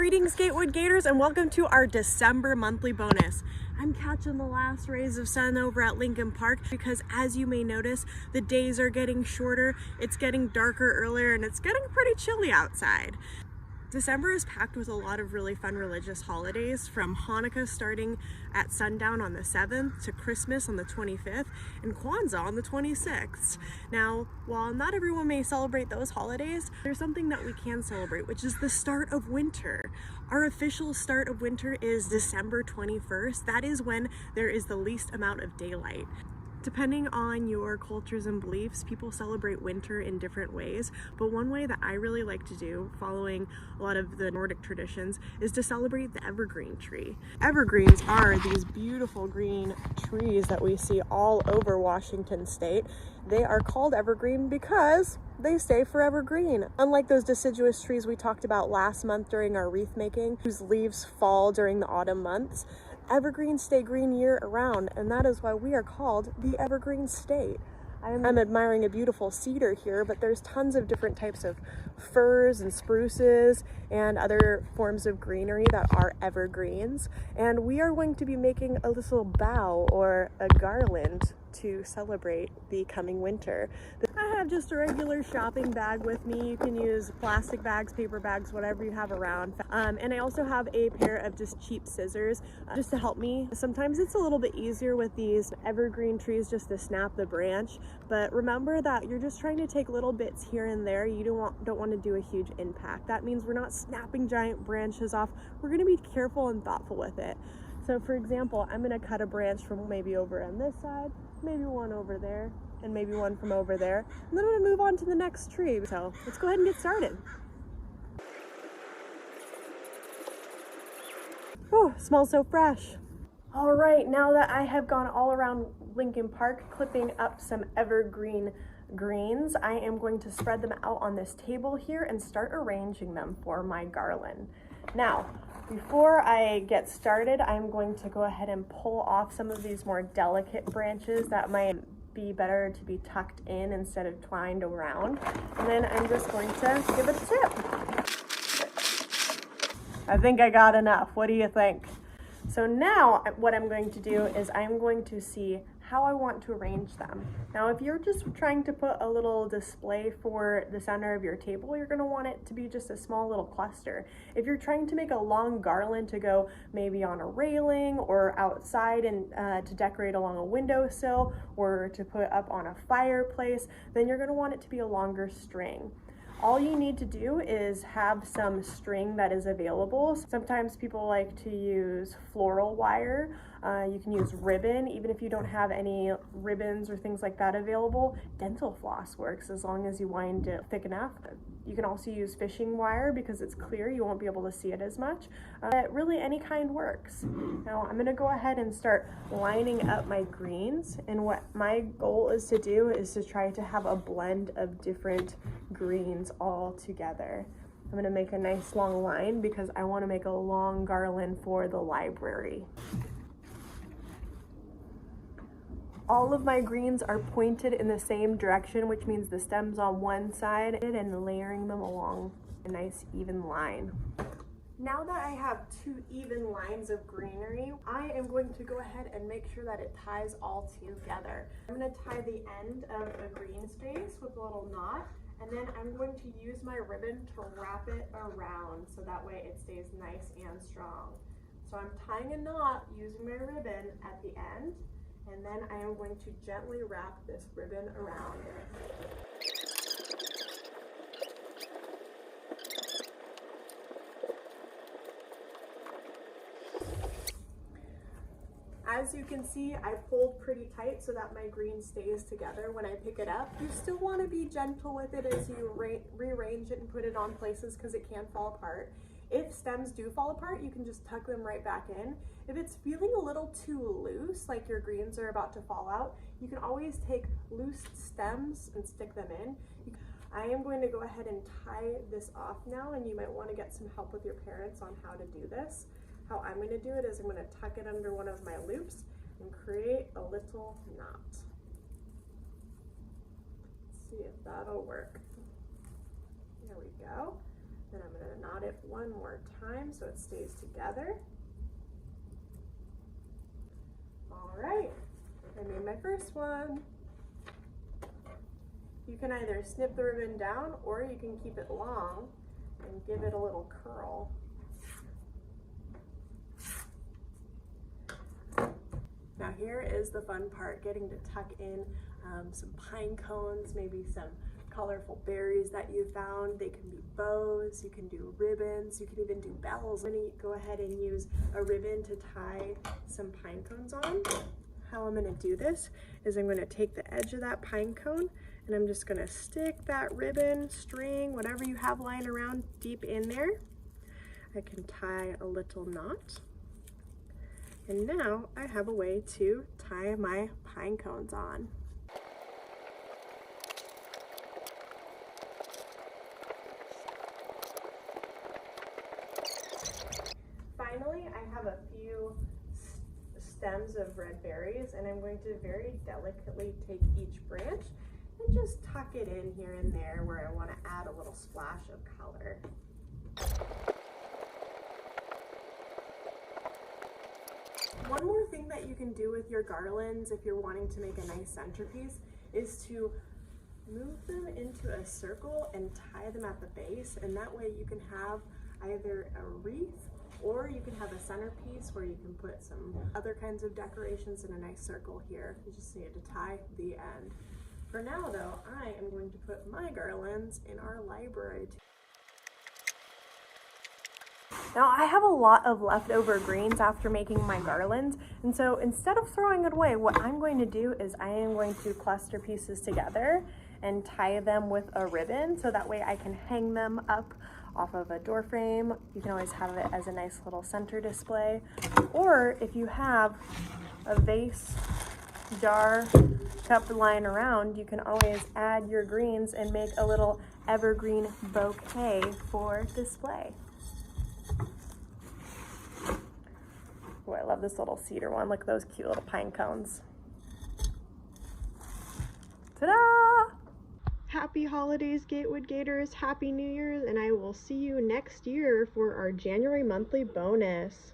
Greetings Gatewood Gators and welcome to our December monthly bonus. I'm catching the last rays of sun over at Lincoln Park because, as you may notice, the days are getting shorter, it's getting darker earlier, and it's getting pretty chilly outside. December is packed with a lot of really fun religious holidays, from Hanukkah starting at sundown on the 7th to Christmas on the 25th and Kwanzaa on the 26th. Now, while not everyone may celebrate those holidays, there's something that we can celebrate, which is the start of winter. Our official start of winter is December 21st. That is when there is the least amount of daylight. Depending on your cultures and beliefs, people celebrate winter in different ways, but one way that I really like to do, following a lot of the Nordic traditions, is to celebrate the evergreen tree. Evergreens are these beautiful green trees that we see all over Washington state. They are called evergreen because they stay forever green. Unlike those deciduous trees we talked about last month during our wreath making, whose leaves fall during the autumn months, evergreens stay green year around, and that is why we are called the evergreen state. I'm admiring a beautiful cedar here, but there's tons of different types of firs and spruces and other forms of greenery that are evergreens. And we are going to be making a little bough or a garland to celebrate the coming winter. I have just a regular shopping bag with me. You can use plastic bags, paper bags, whatever you have around. And I also have a pair of just cheap scissors just to help me. Sometimes it's a little bit easier with these evergreen trees just to snap the branch, but remember that you're just trying to take little bits here and there. You don't want to do a huge impact. That means we're not snapping giant branches off. We're going to be careful and thoughtful with it. So for example, I'm going to cut a branch from maybe over on this side, maybe one over there, and maybe one from over there. And then I'm going to move on to the next tree. So let's go ahead and get started. Oh, smells so fresh. All right, now that I have gone all around Lincoln Park clipping up some evergreen greens, I am going to spread them out on this table here and start arranging them for my garland. Now, before I get started, I'm going to go ahead and pull off some of these more delicate branches that might be better to be tucked in instead of twined around. And then I'm just going to give it a tip. I think I got enough. What do you think? So now what I'm going to do is I'm going to see how I want to arrange them. Now, if you're just trying to put a little display for the center of your table, you're going to want it to be just a small little cluster. If you're trying to make a long garland to go maybe on a railing or outside and to decorate along a windowsill or to put up on a fireplace, then you're going to want it to be a longer string. All you need to do is have some string that is available. Sometimes people like to use floral wire. You can use ribbon. Even if you don't have any ribbons or things like that available, dental floss works as long as you wind it thick enough. You can also use fishing wire because it's clear, you won't be able to see it as much. Really any kind works. Now I'm gonna go ahead and start lining up my greens, and what my goal is to do is to try to have a blend of different greens all together. I'm gonna make a nice long line because I wanna make a long garland for the library. All of my greens are pointed in the same direction, which means the stem's on one side, and layering them along a nice even line. Now that I have two even lines of greenery, I am going to go ahead and make sure that it ties all together. I'm going to tie the end of a green space with a little knot, and then I'm going to use my ribbon to wrap it around so that way it stays nice and strong. So I'm tying a knot using my ribbon at the end, and then I am going to gently wrap this ribbon around it. As you can see, I pulled pretty tight so that my green stays together when I pick it up. You still want to be gentle with it as you rearrange it and put it on places because it can fall apart. If stems do fall apart, you can just tuck them right back in. If it's feeling a little too loose, like your greens are about to fall out, you can always take loose stems and stick them in. I am going to go ahead and tie this off now, and you might want to get some help with your parents on how to do this. How I'm going to do it is I'm going to tuck it under one of my loops and create a little knot. Let's see if that'll work. There we go. Then I'm going to knot it one more time so it stays together. All right, I made my first one. You can either snip the ribbon down or you can keep it long and give it a little curl. Now here is the fun part, getting to tuck in some pine cones, maybe some colorful berries that you found. They can be bows, you can do ribbons, you can even do bells. I'm gonna go ahead and use a ribbon to tie some pine cones on. How I'm gonna do this is I'm gonna take the edge of that pine cone and I'm just gonna stick that ribbon, string, whatever you have lying around deep in there. I can tie a little knot. And now I have a way to tie my pine cones on. Finally, I have a few stems of red berries, and I'm going to very delicately take each branch and just tuck it in here and there where I want to add a little splash of color. One more thing that you can do with your garlands if you're wanting to make a nice centerpiece is to move them into a circle and tie them at the base, and that way you can have either a wreath or you can have a centerpiece where you can put some other kinds of decorations in a nice circle here. You just need to tie the end. For now though, I am going to put my garlands in our library. Now I have a lot of leftover greens after making my garlands, and so instead of throwing it away, what I'm going to do is I am going to cluster pieces together and tie them with a ribbon so that way I can hang them up off of a door frame. You can always have it as a nice little center display, or if you have a vase, jar, cup lying around, you can always add your greens and make a little evergreen bouquet for display. Oh, I love this little cedar one. Look at those cute little pine cones. Ta-da! Happy holidays, Gatewood Gators. Happy New Year's, and I will see you next year for our January monthly bonus.